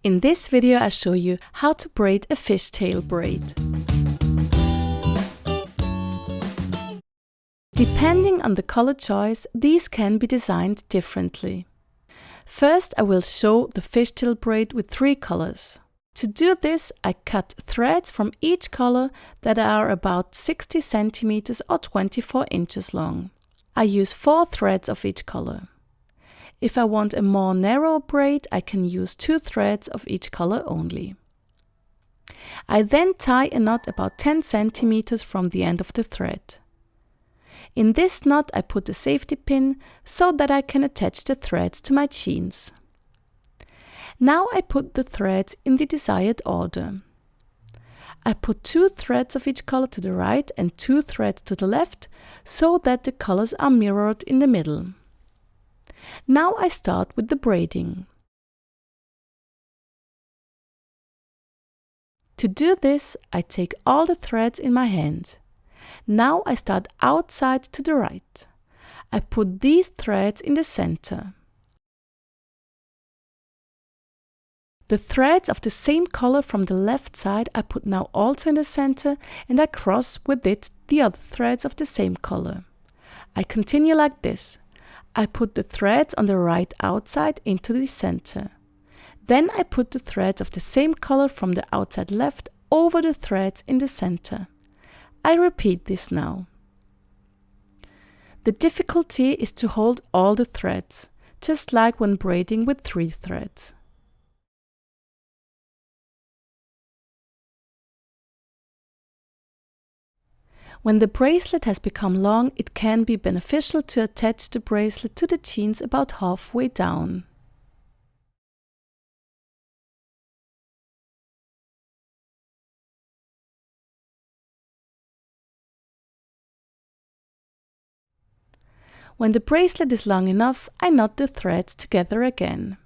In this video I show you how to braid a fishtail braid. Depending on the color choice, these can be designed differently. First I will show the fishtail braid with 3 colors. To do this, I cut threads from each color that are about 60 centimeters or 24 inches long. I use 4 threads of each color. If I want a more narrow braid, I can use 2 threads of each color only. I then tie a knot about 10 centimeters from the end of the thread. In this knot I put a safety pin so that I can attach the threads to my jeans. Now I put the threads in the desired order. I put 2 threads of each color to the right and 2 threads to the left so that the colors are mirrored in the middle. Now I start with the braiding. To do this, I take all the threads in my hand. Now I start outside to the right. I put these threads in the center. The threads of the same color from the left side I put now also in the center, and I cross with it the other threads of the same color. I continue like this. I put the threads on the right outside into the center. Then I put the threads of the same color from the outside left over the threads in the center. I repeat this now. The difficulty is to hold all the threads, just like when braiding with 3 threads. When the bracelet has become long, it can be beneficial to attach the bracelet to the jeans about halfway down. When the bracelet is long enough, I knot the threads together again.